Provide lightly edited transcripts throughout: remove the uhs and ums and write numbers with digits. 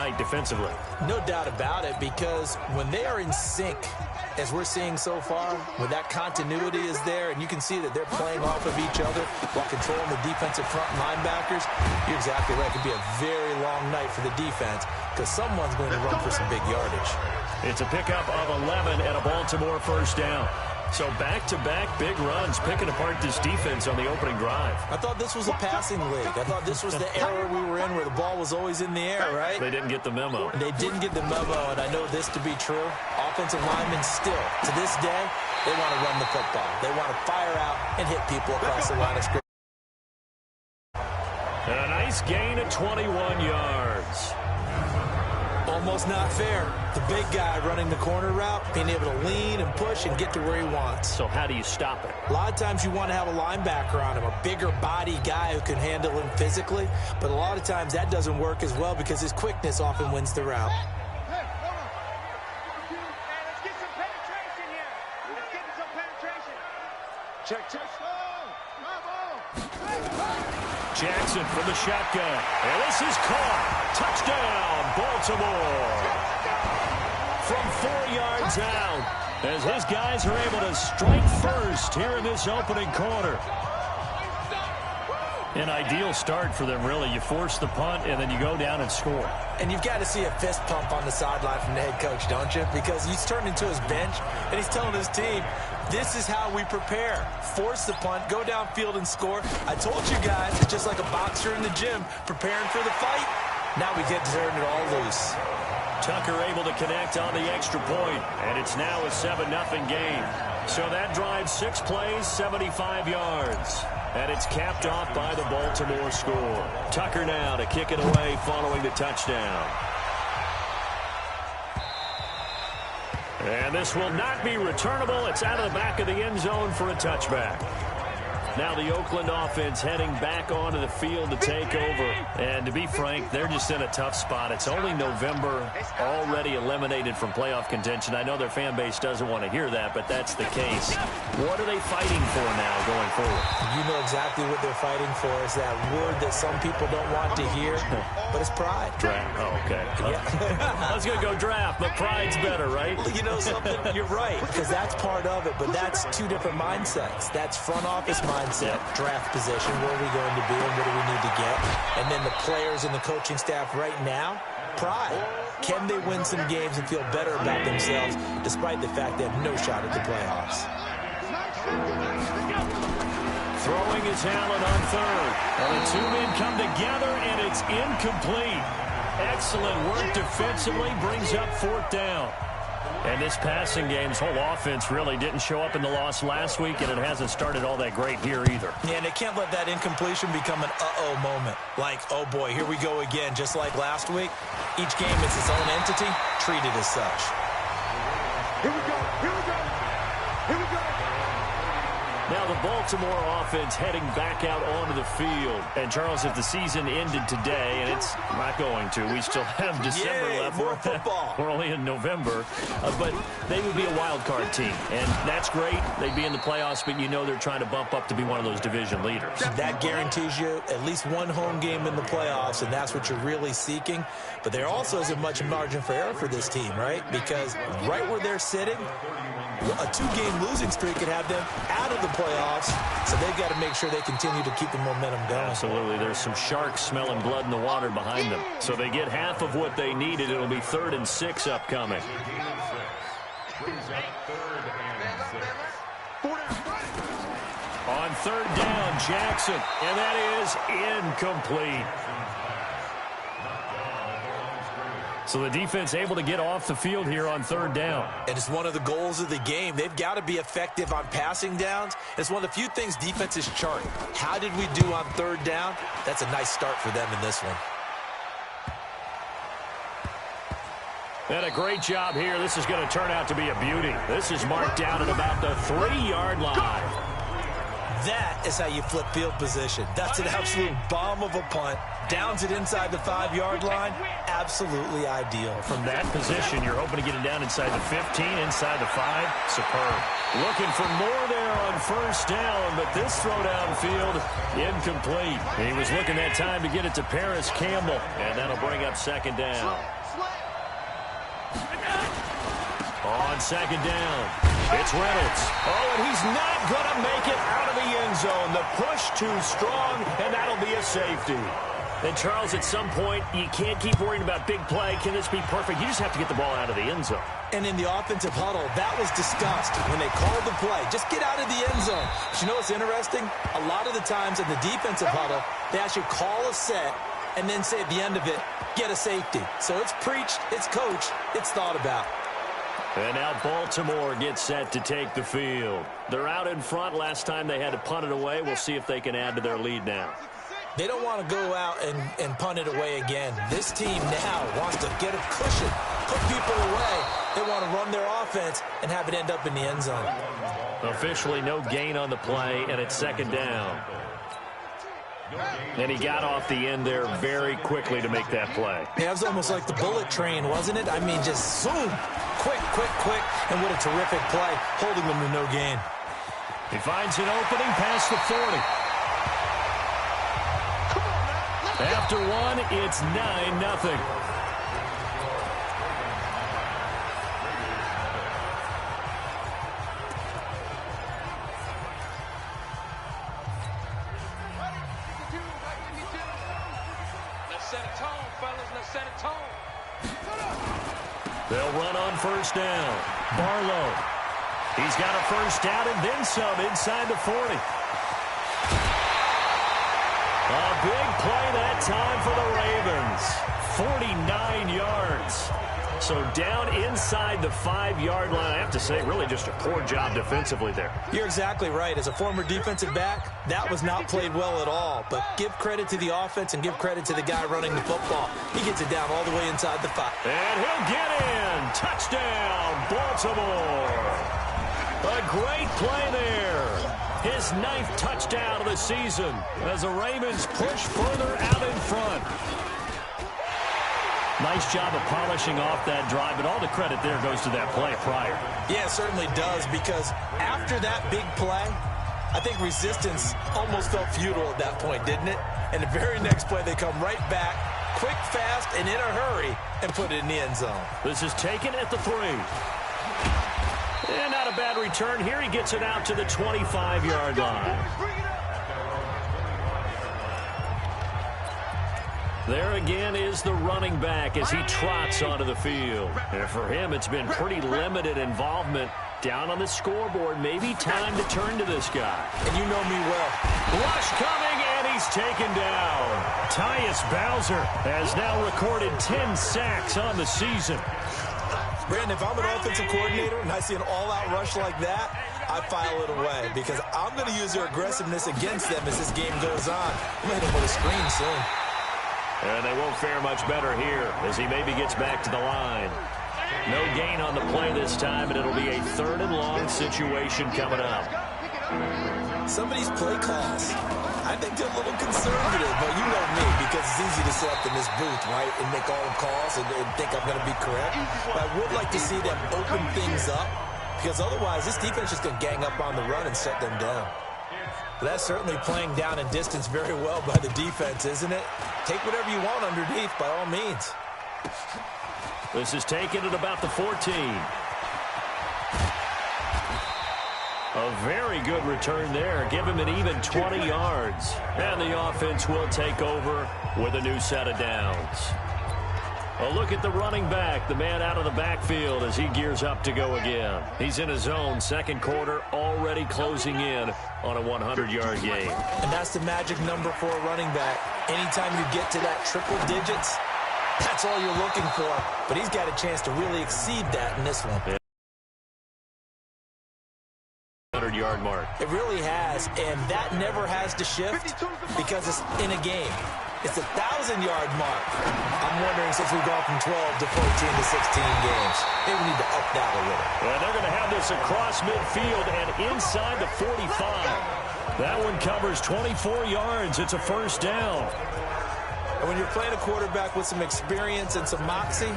tonight defensively. No doubt about it, because when they are in sync, as we're seeing so far, when that continuity is there, and you can see that they're playing off of each other while controlling the defensive front linebackers, you're exactly right. It could be a very long night for the defense because someone's going to run for some big yardage. It's a pickup of 11 and a Baltimore first down. So back-to-back big runs, picking apart this defense on the opening drive. I thought this was a passing league. I thought this was the era we were in where the ball was always in the air, right? They didn't get the memo. They didn't get the memo, and I know this to be true. Offensive linemen still, to this day, they want to run the football. They want to fire out and hit people across the line of scrimmage. And a nice gain of 21 yards. Almost not fair. The big guy running the corner route, being able to lean and push and get to where he wants. So how do you stop it? A lot of times you want to have a linebacker on him, a bigger body guy who can handle him physically. But a lot of times that doesn't work as well because his quickness often wins the route. Let's get some penetration here. Let's get some penetration. Check. Jackson from the shotgun. And this is caught. Touchdown, Baltimore. From 4 yards out, as his guys are able to strike first here in this opening quarter. An ideal start for them, really. You force the punt, and then you go down and score. And you've got to see a fist pump on the sideline from the head coach, don't you? Because he's turned into his bench, and he's telling his team, this is how we prepare. Force the punt, go downfield and score. I told you guys, it's just like a boxer in the gym preparing for the fight. Now we get to turn it all loose. Tucker able to connect on the extra point, and it's now a 7-0 game. So that drives 6 plays, 75 yards. And it's capped off by the Baltimore score. Tucker now to kick it away following the touchdown. And this will not be returnable. It's out of the back of the end zone for a touchback. Now the Oakland offense heading back onto the field to take over. And to be frank, they're just in a tough spot. It's only November, already eliminated from playoff contention. I know their fan base doesn't want to hear that, but that's the case. What are they fighting for now going forward? You know exactly what they're fighting for is that word that some people don't want to hear, but it's pride. Draft. Oh, okay. Yeah. I was going to go draft, but pride's better, right? You know something? You're right, because that's part of it, but that's two different mindsets. That's front office mindset, draft position, where are we going to be and what do we need to get? And then the players and the coaching staff right now, pride. Can they win some games and feel better about themselves despite the fact they have no shot at the playoffs? Throwing is Allen on third. And the two men come together, and it's incomplete. Excellent work defensively, brings up 4th down. And this passing game's whole offense really didn't show up in the loss last week, and it hasn't started all that great here either. Yeah, and they can't let that incompletion become an uh-oh moment. Like, oh boy, here we go again, just like last week. Each game is its own entity, treated as such. Here we go. Now the Baltimore offense heading back out onto the field. And, Charles, if the season ended today, and it's not going to, we still have December left. More football. We're only in November. But they would be a wild card team. And that's great. They'd be in the playoffs, but you know they're trying to bump up to be one of those division leaders. That guarantees you at least one home game in the playoffs, and that's what you're really seeking. But there also isn't much margin for error for this team, right? Because right where they're sitting, a 2-game losing streak could have them out of the playoffs, so they've got to make sure they continue to keep the momentum going. Absolutely. There's some sharks smelling blood in the water behind them. So they get half of what they needed. It'll be 3rd and 6 upcoming. On 3rd down, Jackson, and that is incomplete. So the defense able to get off the field here on 3rd down. And it's one of the goals of the game. They've got to be effective on passing downs. It's one of the few things defenses chart. How did we do on 3rd down? That's a nice start for them in this one. And a great job here. This is going to turn out to be a beauty. This is marked down at about the 3-yard line. That is how you flip field position. That's an absolute bomb of a punt. Downs it inside the 5-yard line. Absolutely ideal. From that position, you're hoping to get it down inside the 15, inside the 5. Superb. Looking for more there on 1st down, but this throw downfield, incomplete. He was looking that time to get it to Paris Campbell, and that'll bring up 2nd down. On second down, it's Reynolds. Oh, and he's not going to make it out of the end zone. The push too strong, and that'll be a safety. And, Charles, at some point, you can't keep worrying about big play. Can this be perfect? You just have to get the ball out of the end zone. And in the offensive huddle, that was discussed when they called the play. Just get out of the end zone. But you know what's interesting? A lot of the times in the defensive huddle, they actually call a set and then say at the end of it, get a safety. So it's preached, it's coached, it's thought about. And now Baltimore gets set to take the field. They're out in front. Last time they had to punt it away. We'll see if they can add to their lead now. They don't want to go out and punt it away again. This team now wants to get a cushion, put people away. They want to run their offense and have it end up in the end zone. Officially no gain on the play, and it's second down. And he got off the end there very quickly to make that play. Yeah, it was almost like the bullet train, wasn't it? I mean, just zoom, quick, and what a terrific play, holding them to no gain. He finds an opening past the 40. After one, it's 9-0. Set a tone, fellas. Let's set a tone. They'll run on first down. Barlow. He's got a first down and then some inside the 40. A big play that time for the Ravens. 49 yards. So down inside the 5-yard line. I have to say, really just a poor job defensively there. You're exactly right. As a former defensive back, that was not played well at all. But give credit to the offense and give credit to the guy running the football. He gets it down all the way inside the 5. And he'll get in. Touchdown, Baltimore. A great play there. His 9th touchdown of the season as the Ravens push further out in front. Nice job of polishing off that drive, but all the credit there goes to that play prior. Yeah, it certainly does, because after that big play, I think resistance almost felt futile at that point, didn't it? And the very next play, they come right back, quick, fast, and in a hurry, and put it in the end zone. This is taken at the 3. And not a bad return here. He gets it out to the 25-yard line. There again is the running back as he trots onto the field. And for him, it's been pretty limited involvement down on the scoreboard. Maybe time to turn to this guy. And you know me well. Rush coming, and he's taken down. Tyus Bowser has now recorded 10 sacks on the season. Brandon, if I'm an offensive coordinator and I see an all-out rush like that, I file it away because I'm going to use their aggressiveness against them as this game goes on. I'm going to hit them with a screen soon. And they won't fare much better here as he maybe gets back to the line. No gain on the play this time, and it'll be a 3rd and long situation coming up. Some of these play calls, I think they're a little conservative, but you know me, because it's easy to sit up in this booth, right, and make all the calls and think I'm going to be correct. But I would like to see them open things up, because otherwise this defense is going to gang up on the run and shut them down. But that's certainly playing down in distance very well by the defense, isn't it? Take whatever you want underneath, by all means. This is taken at about the 14. A very good return there. Give him an even 20 yards. And the offense will take over with a new set of downs. A look at the running back, the man out of the backfield as he gears up to go again. He's in his zone, second quarter, already closing in on a 100-yard game. And that's the magic number for a running back. Anytime you get to that triple digits, that's all you're looking for. But he's got a chance to really exceed that in this one. 100-yard mark. It really has, and that never has to shift because it's in a game. It's a 1,000-yard mark. I'm wondering, since we've gone from 12 to 14 to 16 games, maybe we need to up that a little. And they're going to have this across midfield and inside the 45. That one covers 24 yards. It's a first down. And when you're playing a quarterback with some experience and some moxie,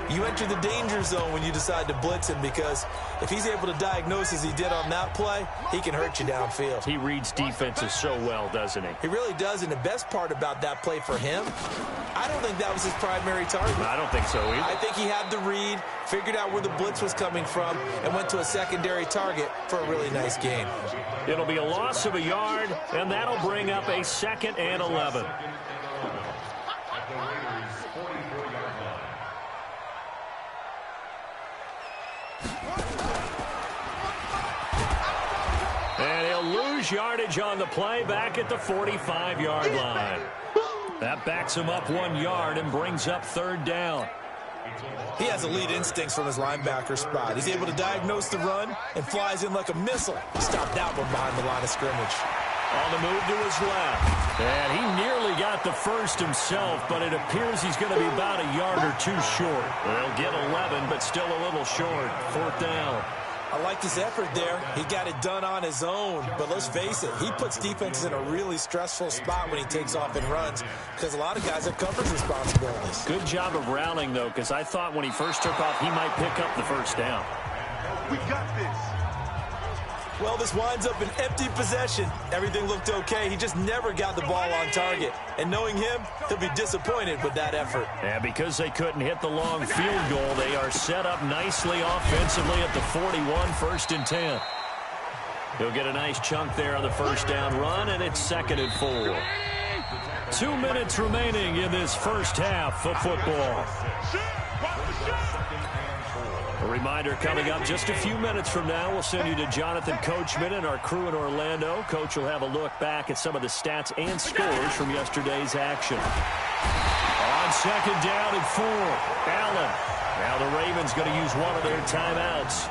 You enter the danger zone when you decide to blitz him, because if he's able to diagnose as he did on that play, he can hurt you downfield. He reads defenses so well, doesn't he? He really does, and the best part about that play for him, I don't think that was his primary target. I don't think so either. I think he had the read, figured out where the blitz was coming from, and went to a secondary target for a really nice game. It'll be a loss of a yard, and that'll bring up a 2nd and 11. And he'll lose yardage on the play back at the 45-yard line. That backs him up 1 yard and brings up 3rd down. He has elite instincts from his linebacker spot. He's able to diagnose the run and flies in like a missile. Stop that one behind the line of scrimmage. On the move to his left. And he nearly got the first himself, but it appears he's going to be about a yard or two short. They'll get 11, but still a little short. 4th down. I liked his effort there. He got it done on his own. But let's face it, he puts defenses in a really stressful spot when he takes off and runs, because a lot of guys have coverage responsibilities. Good job of rallying, though, because I thought when he first took off, he might pick up the 1st down. We got this. Well, this winds up an empty possession. Everything looked okay. He just never got the ball on target. And knowing him, he'll be disappointed with that effort. And because they couldn't hit the long field goal, they are set up nicely offensively at the 41, 1st and 10. He'll get a nice chunk there on the 1st down run, and it's 2nd and 4. 2 minutes remaining in this first half of football. A reminder coming up just a few minutes from now. We'll send you to Jonathan Coachman and our crew in Orlando. Coach will have a look back at some of the stats and scores from yesterday's action. On 2nd down and 4, Allen. Now the Ravens going to use one of their timeouts.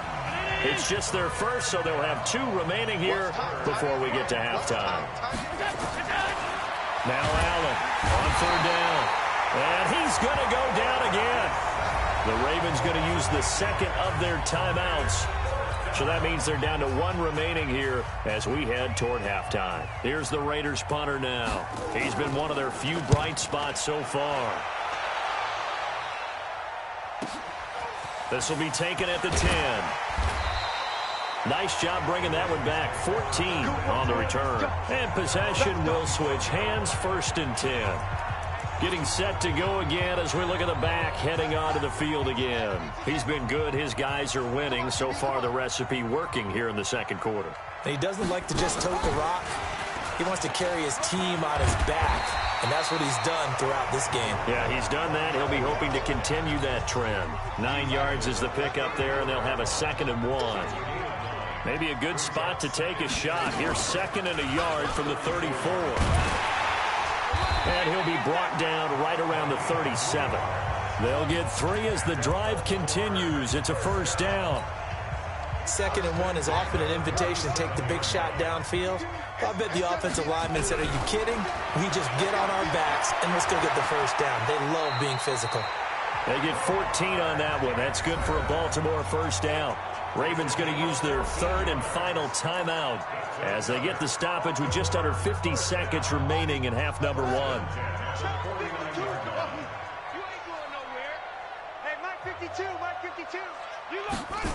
It's just their first, so they'll have 2 remaining here before we get to halftime. Now Allen on 3rd down. And he's going to go down again. The Ravens going to use the 2nd of their timeouts. So that means they're down to 1 remaining here as we head toward halftime. Here's the Raiders punter now. He's been one of their few bright spots so far. This will be taken at the 10. Nice job bringing that one back. 14 on the return. And possession will switch hands. 1st and 10. Getting set to go again as we look at the back, heading onto the field again. He's been good. His guys are winning. So far, the recipe working here in the 2nd quarter. He doesn't like to just tote the rock. He wants to carry his team on his back, and that's what he's done throughout this game. Yeah, he's done that. He'll be hoping to continue that trend. 9 yards is the pickup there, and they'll have a 2nd and 1. Maybe a good spot to take a shot. Here's 2nd and a yard from the 34. And he'll be brought down right around the 37. They'll get 3 as the drive continues. It's a 1st down. 2nd and 1 is often an invitation to take the big shot downfield. I bet the offensive lineman said, are you kidding? We just get on our backs and let's go get the 1st down. They love being physical. They get 14 on that one. That's good for a Baltimore 1st down. Ravens going to use their 3rd and final timeout as they get the stoppage with just under 50 seconds remaining in half number 1. You ain't going nowhere. Hey, Mike 52, Mike 52. You go first.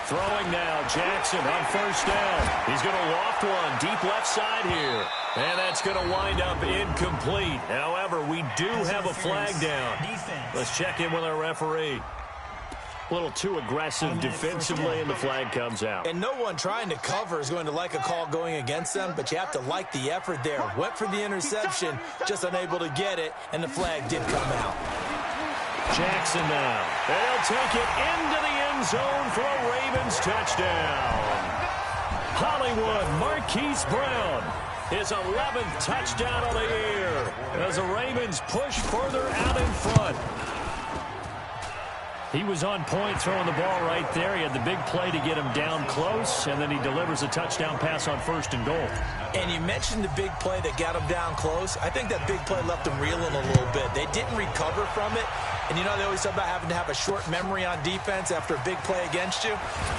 Throwing now, Jackson on 1st down. He's going to loft one deep left side here. And that's going to wind up incomplete. However, we do have a flag down. Let's check in with our referee. A little too aggressive defensively, and the flag comes out. And no one trying to cover is going to like a call going against them, but you have to like the effort there. Went for the interception, just unable to get it, and the flag did come out. Jackson now. They'll take it into the end zone for a Ravens touchdown. Hollywood Marquise Brown, his 11th touchdown of the year as the Ravens push further out in front. He was on point throwing the ball right there. He had the big play to get him down close, and then he delivers a touchdown pass on 1st and goal. And you mentioned the big play that got him down close. I think that big play left him reeling a little bit. They didn't recover from it. And you know, they always talk about having to have a short memory on defense after a big play against you.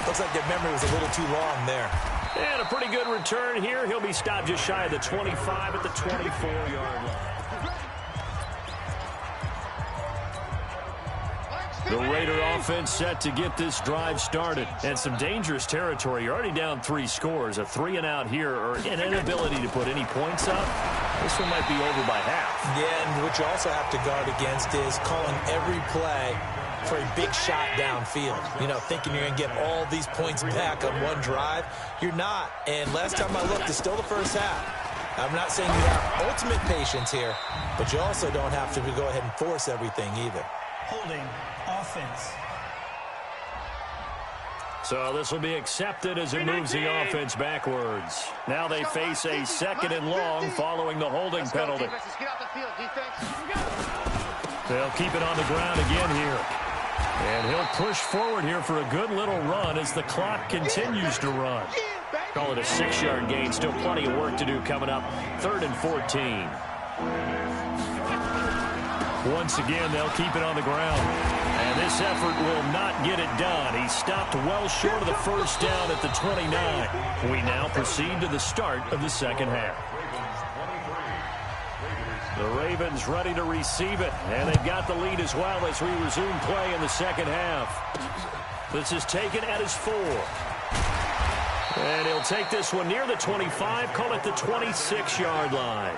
Looks like their memory was a little too long there. And a pretty good return here. He'll be stopped just shy of the 25 at the 24-yard line. The Raider offense set to get this drive started. And some dangerous territory. You're already down 3 scores. A 3-and-out here or an inability to put any points up. This one might be over by half. Yeah, and what you also have to guard against is calling every play for a big shot downfield. You know, thinking you're going to get all these points back on one drive. You're not. And last time I looked, it's still the first half. I'm not saying you have ultimate patience here, but you also don't have to go ahead and force everything either. Holding offense. So this will be accepted as it moves the offense backwards. Now they face a 2nd and long following the holding penalty. They'll keep it on the ground again here. And he'll push forward here for a good little run as the clock continues to run. Call it a 6-yard gain. Still plenty of work to do coming up. 3rd and 14. Once again, they'll keep it on the ground. And this effort will not get it done. He stopped well short of the first down at the 29. We now proceed to the start of the second half. The Ravens ready to receive it, and they've got the lead as well as we resume play in the second half. This is taken at his 4. And he'll take this one near the 25, call it the 26-yard line.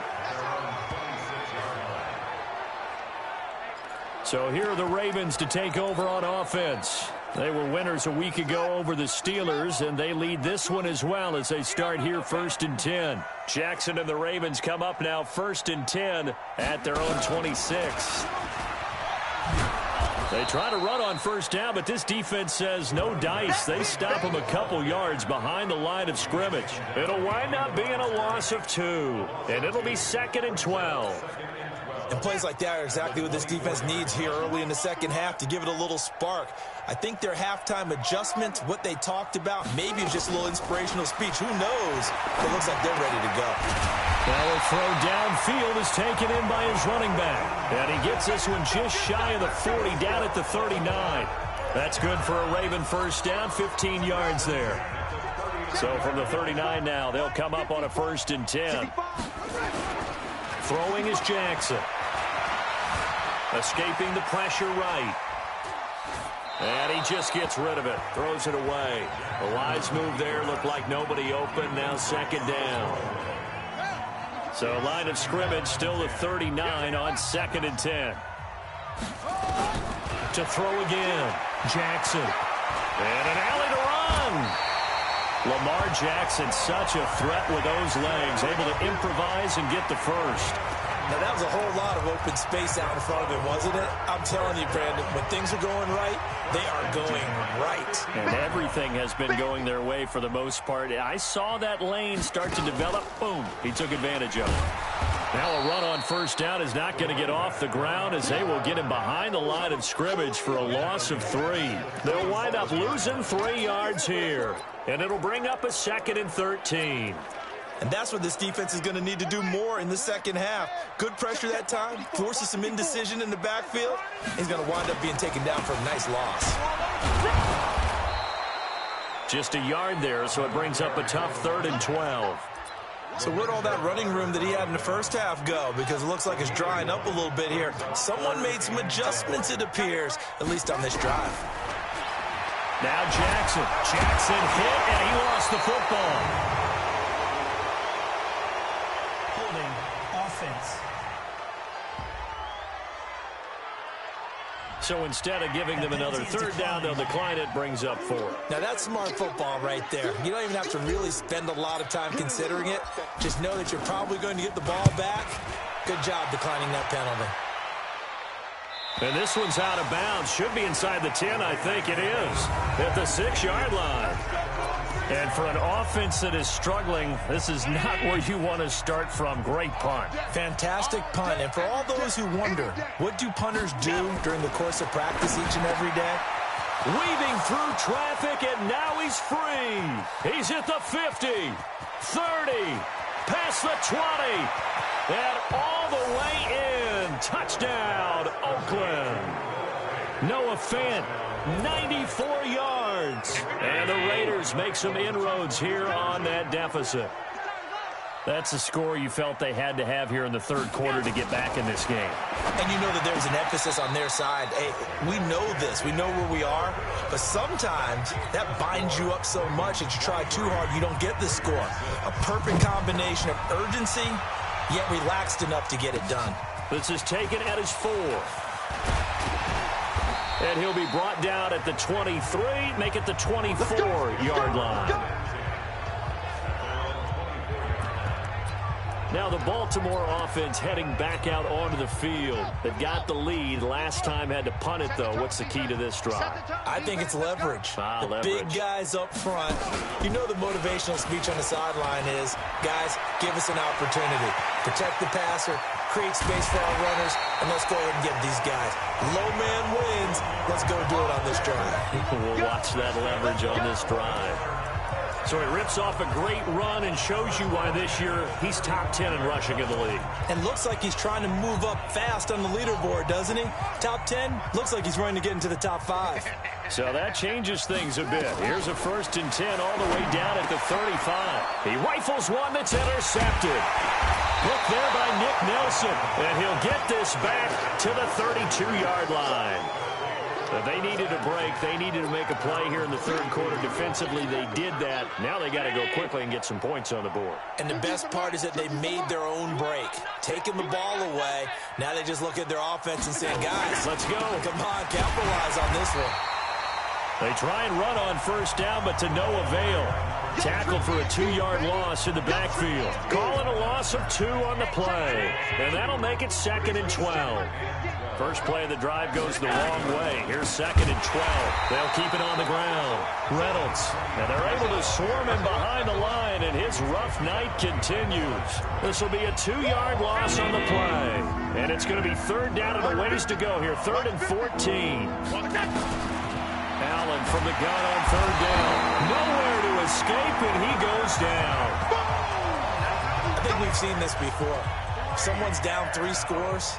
So here are the Ravens to take over on offense. They were winners a week ago over the Steelers, and they lead this one as well as they start here 1st and 10. Jackson and the Ravens come up now 1st and 10 at their own 26. They try to run on first down, but this defense says no dice. They stop them a couple yards behind the line of scrimmage. It'll wind up being a loss of 2, and it'll be 2nd and 12. And plays like that are exactly what this defense needs here early in the second half to give it a little spark. I think their halftime adjustment, what they talked about, maybe it's just a little inspirational speech. Who knows? It looks like they're ready to go. Now a throw downfield is taken in by his running back. And he gets this one just shy of the 40, down at the 39. That's good for a Raven first down, 15 yards there. So from the 39 now, they'll come up on a 1st and 10. Throwing is Jackson. Escaping the pressure right. And he just gets rid of it. Throws it away. The lines move there. Looked like nobody open. Now 2nd down. So line of scrimmage still the 39 on 2nd and 10. To throw again. Jackson. And an alley to run. Lamar Jackson, such a threat with those legs, able to improvise and get the first. Now, that was a whole lot of open space out in front of him, wasn't it? I'm telling you, Brandon, when things are going right, they are going right. And everything has been going their way for the most part. I saw that lane start to develop. Boom. He took advantage of it. Now a run on first down is not going to get off the ground as they will get him behind the line of scrimmage for a loss of 3. They'll wind up losing 3 yards here. And it'll bring up a 2nd and 13. And that's what this defense is going to need to do more in the second half. Good pressure that time, forces some indecision in the backfield. He's going to wind up being taken down for a nice loss. Just a yard there, so it brings up a tough 3rd and 12. So where'd all that running room that he had in the first half go? Because it looks like it's drying up a little bit here. Someone made some adjustments, it appears, at least on this drive. Now Jackson. Jackson hit, and he lost the football. Offense. So instead of giving them another 3rd down, they'll decline it, brings up 4. Now that's smart football right there. You don't even have to really spend a lot of time considering it. Just know that you're probably going to get the ball back. Good job declining that penalty. And this one's out of bounds. Should be inside the 10, I think it is. At the 6-yard line. And for an offense that is struggling, this is not where you want to start from. Great punt. Fantastic punt. And for all those who wonder, what do punters do during the course of practice each and every day? Weaving through traffic, and now he's free. He's at the 50, 30, past the 20, and all the way in. Touchdown, Oakland. Noah Fant, 94 yards. And the Raiders make some inroads here on that deficit. That's the score you felt they had to have here in the third quarter to get back in this game. And you know that there's an emphasis on their side. Hey, we know this. We know where we are. But sometimes that binds you up so much that you try too hard, you don't get the score. A perfect combination of urgency, yet relaxed enough to get it done. This is taken at his 4. And he'll be brought down at the 23, make it the 24-yard line. Now the Baltimore offense heading back out onto the field. They've got the lead. Last time had to punt it, though. What's the key to this drive? I think it's leverage. The big guys up front. You know the motivational speech on the sideline is, guys, give us an opportunity. Protect the passer, create space for our runners, and let's go ahead and get these guys. Low man wins. Let's go do it on this drive. We'll watch that leverage on this drive. So he rips off a great run and shows you why this year he's top 10 in rushing in the league. And looks like he's trying to move up fast on the leaderboard, doesn't he? Top 10, looks like he's running to get into the top 5. So that changes things a bit. Here's a 1st and 10 all the way down at the 35. He rifles one that's intercepted. Look there by Nick Nelson. And he'll get this back to the 32-yard line. They needed a break. They needed to make a play here in the third quarter. Defensively, they did that. Now they got to go quickly and get some points on the board. And the best part is that they made their own break. Taking the ball away. Now they just look at their offense and say, guys, let's go. Come on, capitalize on this one. They try and run on 1st down, but to no avail. Tackled for a 2-yard loss in the backfield. Calling a loss of 2 on the play. And that'll make it 2nd and 12. First play of the drive goes the wrong way. Here's 2nd and 12. They'll keep it on the ground. Reynolds. And they're able to swarm him behind the line, and his rough night continues. This will be a 2-yard loss on the play. And it's going to be 3rd down and a ways to go here. 3rd and 14. Allen from the gun on 3rd down. Nowhere to escape, and he goes down. I think we've seen this before. Someone's down 3 scores.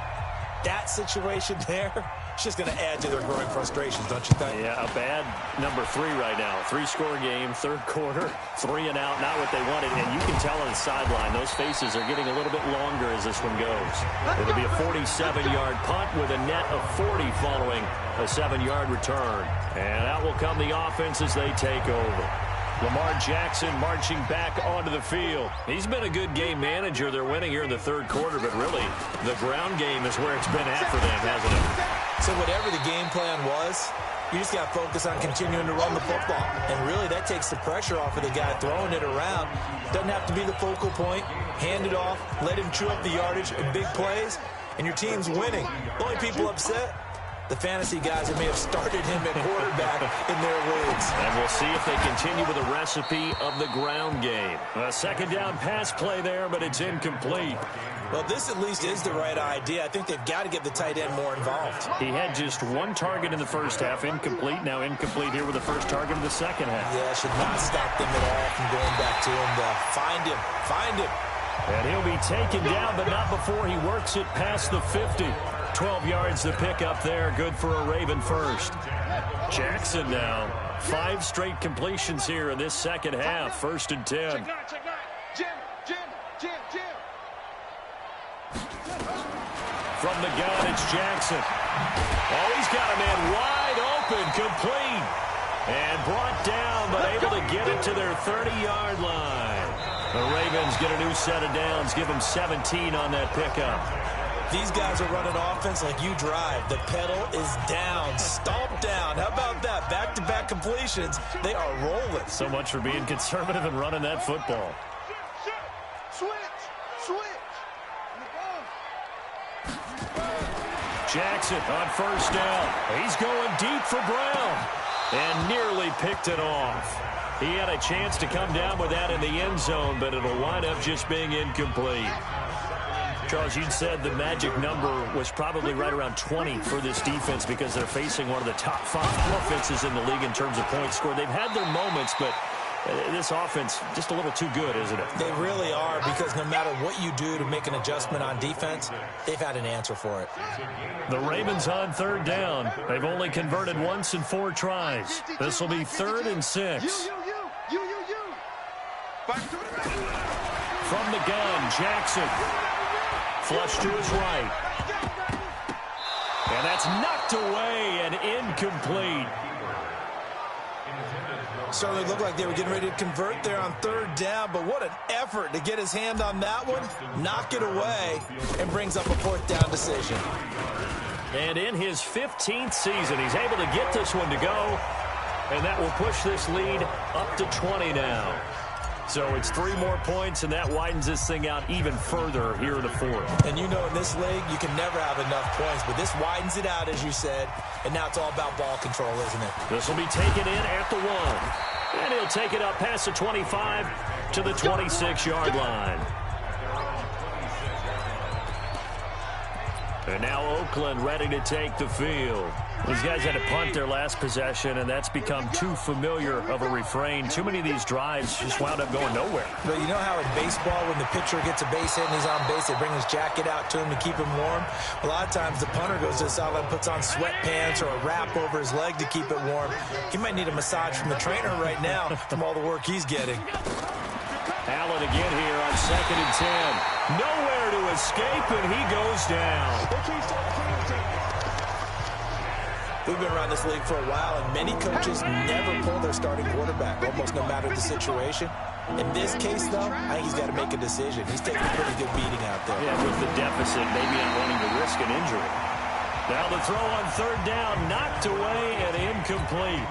That situation there, it's just going to add to their growing frustrations, don't you think? Yeah, a bad number 3 right now. 3-score game, third quarter, 3 and out, not what they wanted. And you can tell on the sideline, those faces are getting a little bit longer as this one goes. It'll be a 47-yard punt with a net of 40 following a 7-yard return. And out will come the offense as they take over. Lamar Jackson marching back onto the field. He's been a good game manager. They're winning here in the third quarter, but really the ground game is where it's been at for them, hasn't it? So whatever the game plan was, you just got to focus on continuing to run the football. And really that takes the pressure off of the guy throwing it around. Doesn't have to be the focal point. Hand it off, let him chew up the yardage in big plays, and your team's winning. The only people upset, the fantasy guys that may have started him at quarterback in their leagues. And we'll see if they continue with the recipe of the ground game. A 2nd down pass play there, but it's incomplete. Well, this at least is the right idea. I think they've got to get the tight end more involved. He had just 1 target in the first half, incomplete. Now incomplete here with the first target of the second half. Yeah, should not stop them at all from going back to him. Find him. Find him. And he'll be taken down, but not before he works it past the 50. 12 yards to pick up there. Good for a Raven first. Jackson now. 5 straight completions here in this second half. 1st and 10. From the gun, it's Jackson. Oh, he's got a man wide open, complete. And brought down, but able to get it to their 30-yard line. The Ravens get a new set of downs. Give them 17 on that pickup. These guys are running offense like you drive. The pedal is down, stomped down. How about that? Back-to-back completions. They are rolling. So much for being conservative and running that football. Jackson on 1st down. He's going deep for Brown. And nearly picked it off. He had a chance to come down with that in the end zone, but it'll wind up just being incomplete. Charles, you said the magic number was probably right around 20 for this defense because they're facing one of the top 5 offenses in the league in terms of points scored. They've had their moments, but this offense just a little too good, isn't it? They really are, because no matter what you do to make an adjustment on defense, they've had an answer for it. The Ravens on 3rd down. They've only converted once in 4 tries. This will be 3rd and 6. From the gun, Jackson. Flush to his right. And that's knocked away and incomplete. Certainly looked like they were getting ready to convert there on third down, but what an effort to get his hand on that one, knock it away, and brings up a fourth down decision. And in his 15th season, he's able to get this one to go, and that will push this lead up to 20 now. So it's 3 more points, and that widens this thing out even further here in the fourth. And you know in this league, you can never have enough points, but this widens it out, as you said, and now it's all about ball control, isn't it? This will be taken in at the 1. And he'll take it up past the 25 to the 26-yard line. And now Oakland ready to take the field. These guys had to punt their last possession, and that's become too familiar of a refrain. Too many of these drives just wound up going nowhere. But you know how in baseball, when the pitcher gets a base hit and he's on base, they bring his jacket out to him to keep him warm? A lot of times the punter goes to the sideline, puts on sweatpants or a wrap over his leg to keep it warm. He might need a massage from the trainer right now from all the work he's getting. Allen again here on 2nd and 10. Nowhere to escape, and he goes down. We've been around this league for a while, and many coaches never pull their starting quarterback, almost no matter the situation. In this case, though, I think he's got to make a decision. He's taking a pretty good beating out there. Yeah, with the deficit, maybe not wanting to risk an injury. Now the throw on third down, knocked away and incomplete.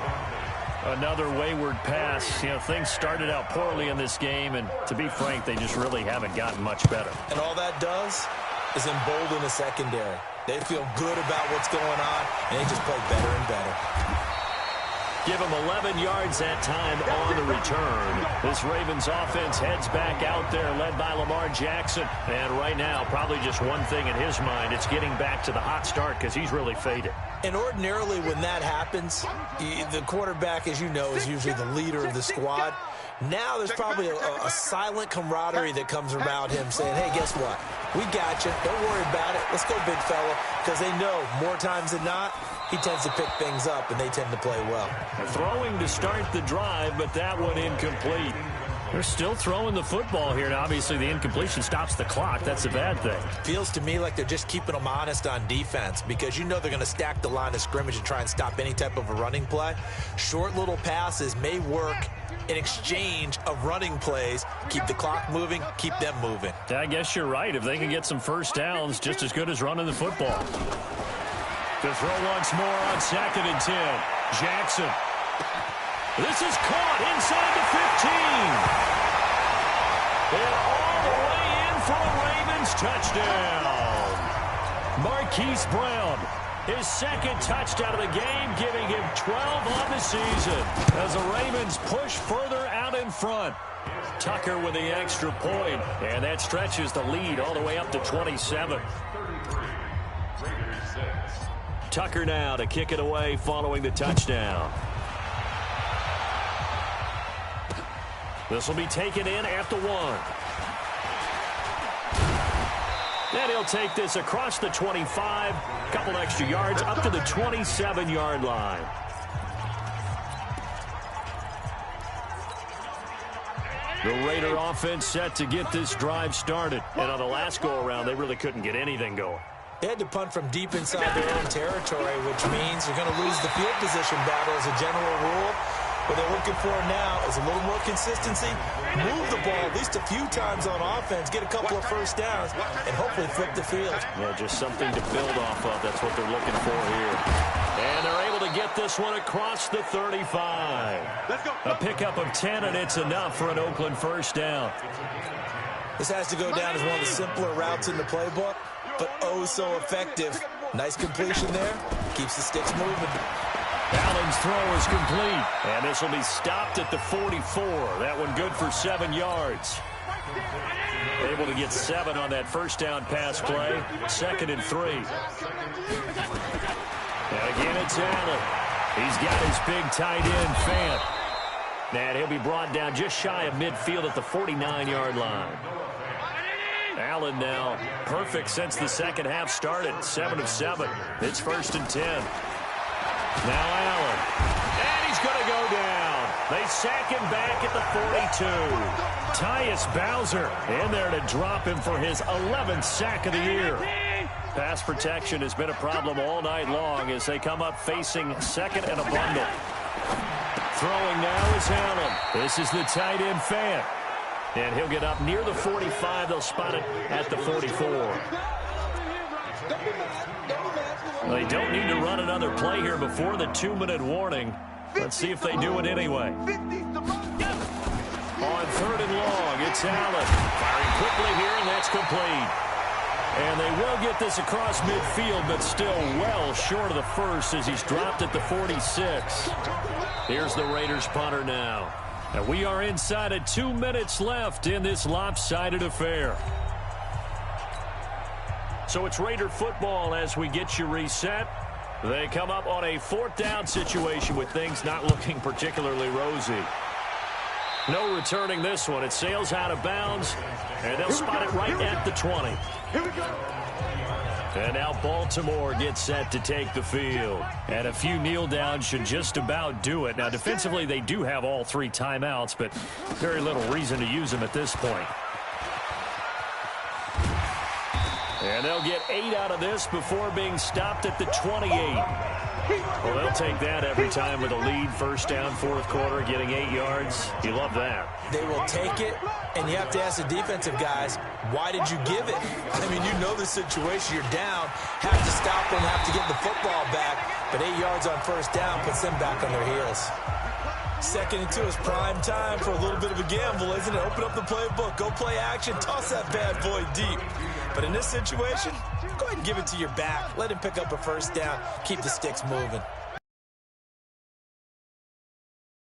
Another wayward pass. You know, things started out poorly in this game, and to be frank, they just really haven't gotten much better. And all that does is embolden the secondary. They feel good about what's going on, and they just play better and better. Give them 11 yards that time on the return. This Ravens offense heads back out there, led by Lamar Jackson. And right now, probably just one thing in his mind. It's getting back to the hot start because he's really faded. And ordinarily when that happens, the quarterback, as you know, is usually the leader of the squad. Now there's probably a silent camaraderie that comes around him saying, hey, guess what? We got you. Don't worry about it. Let's go, big fella. Because they know more times than not, he tends to pick things up, and they tend to play well. Throwing to start the drive, but that one incomplete. They're still throwing the football here, and obviously the incompletion stops the clock. That's a bad thing. Feels to me like they're just keeping them honest on defense because you know they're going to stack the line of scrimmage and try and stop any type of a running play. Short little passes may work in exchange of running plays. Keep the clock moving, keep them moving. I guess you're right. If they can get some first downs, just as good as running the football. To throw once more on 2nd and 10. Jackson. This is caught inside the 15. And all the way in for a Ravens touchdown. Marquise Brown, his 2nd touchdown of the game, giving him 12 on the season as the Ravens push further out in front. Tucker with the extra point, and that stretches the lead all the way up to 27. Tucker now to kick it away following the touchdown. This will be taken in at the 1. And he'll take this across the 25, a couple extra yards up to the 27-yard line. The Raider offense set to get this drive started. And on the last go-around, they really couldn't get anything going. They had to punt from deep inside their own territory, which means you're going to lose the field position battle as a general rule. What they're looking for now is a little more consistency, move the ball at least a few times on offense, get a couple of first downs, and hopefully flip the field. Yeah, just something to build off of. That's what they're looking for here. And they're able to get this one across the 35. A pickup of 10, and it's enough for an Oakland first down. This has to go down as one of the simpler routes in the playbook, but oh so effective. Nice completion there. Keeps the sticks moving. Allen's throw is complete, and this will be stopped at the 44. That one good for 7 yards. Able to get 7 on that first down pass play. 2nd and 3. And again, it's Allen. He's got his big tight end, Fant. And he'll be brought down just shy of midfield at the 49-yard line. Allen now perfect since the second half started. 7 of 7. It's 1st and 10. Now Allen. And he's going to go down. They sack him back at the 42. Tyus Bowser in there to drop him for his 11th sack of the year. Pass protection has been a problem all night long as they come up facing second and a bundle. Throwing now is Allen. This is the tight end Fant. And he'll get up near the 45. They'll spot it at the 44. They don't need to run another play here before the 2-minute warning. Let's see if they do it anyway. On 3rd and long, it's Allen. Firing quickly here, and that's complete. And they will get this across midfield, but still well short of the first as he's dropped at the 46. Here's the Raiders punter now. And we are inside of 2 minutes left in this lopsided affair. So it's Raider football as we get you reset. They come up on a 4th down situation with things not looking particularly rosy. No returning this one. It sails out of bounds, and they'll spot it right at the 20. And now Baltimore gets set to take the field. And a few kneel downs should just about do it. Now, defensively, they do have all 3 timeouts, but very little reason to use them at this point. And they'll get 8 out of this before being stopped at the 28. Well, they'll take that every time with a lead. 1st down, 4th quarter, getting 8 yards. You love that. They will take it, and you have to ask the defensive guys, why did you give it? I mean, you know the situation. You're down, have to stop them, have to get the football back. But 8 yards on 1st down puts them back on their heels. 2nd and 2 is prime time for a little bit of a gamble, isn't it? Open up the playbook, go play action, toss that bad boy deep. But in this situation, go ahead and give it to your back. Let him pick up a 1st down. Keep the sticks moving.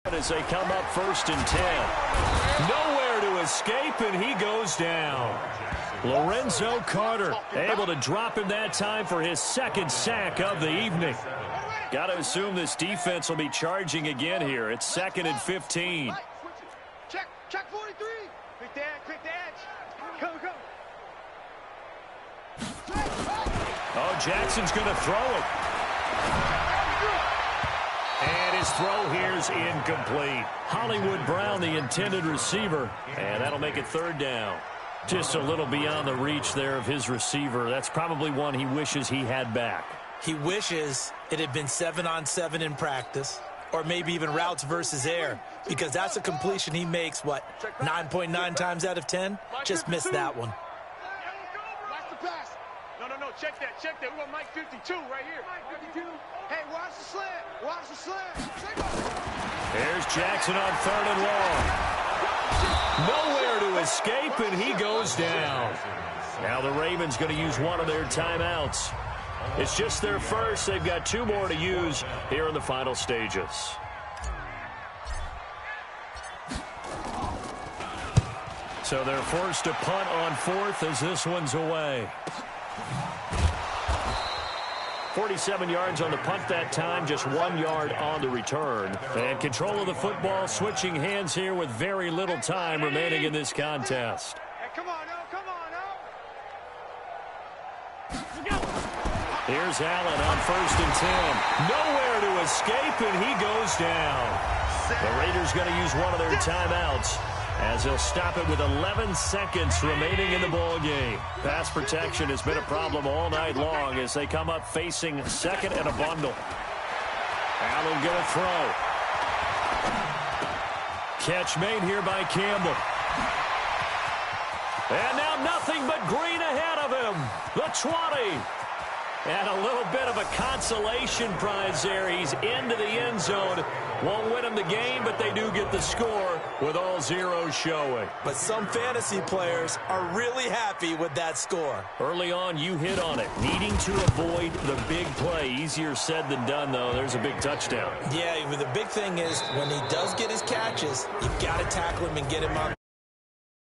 As they come up 1st and 10. Nowhere to escape, and he goes down. Lorenzo Carter able to drop him that time for his 2nd sack of the evening. Got to assume this defense will be charging again here. It's 2nd and 15. Check 43. Quick the edge. Go. Oh, Jackson's going to throw it. And his throw here's incomplete. Hollywood Brown, the intended receiver, and that'll make it 3rd down. Just a little beyond the reach there of his receiver. That's probably one he wishes he had back. He wishes it had been 7-on-7 in practice, or maybe even routes versus air, because that's a completion he makes, 9.9 times out of 10? Just missed that one. Watch the pass. No, check that. We want Mike 52 right here. Mike 52. Hey, watch the slant. There's Jackson on 3rd and long. Nowhere to escape, and he goes down. Now the Ravens going to use one of their timeouts. It's just their first. They've got 2 more to use here in the final stages. So they're forced to punt on 4th as this one's away. 47 yards on the punt that time, just 1 yard on the return. And control of the football switching hands here with very little time remaining in this contest. Hey, come on, now. Here's Allen on 1st and 10. Nowhere to escape, and he goes down. The Raiders going to use one of their timeouts as they'll stop it with 11 seconds remaining in the ball game. Pass protection has been a problem all night long as they come up facing 2nd and a bundle. Allen going to throw. Catch made here by Campbell. And now nothing but green ahead of him. The 20. And a little bit of a consolation prize there. He's into the end zone. Won't win them the game, but they do get the score with all zeros showing. But some fantasy players are really happy with that score. Early on, you hit on it. Needing to avoid the big play. Easier said than done, though. There's a big touchdown. Yeah, but the big thing is when he does get his catches, you've got to tackle him and get him on.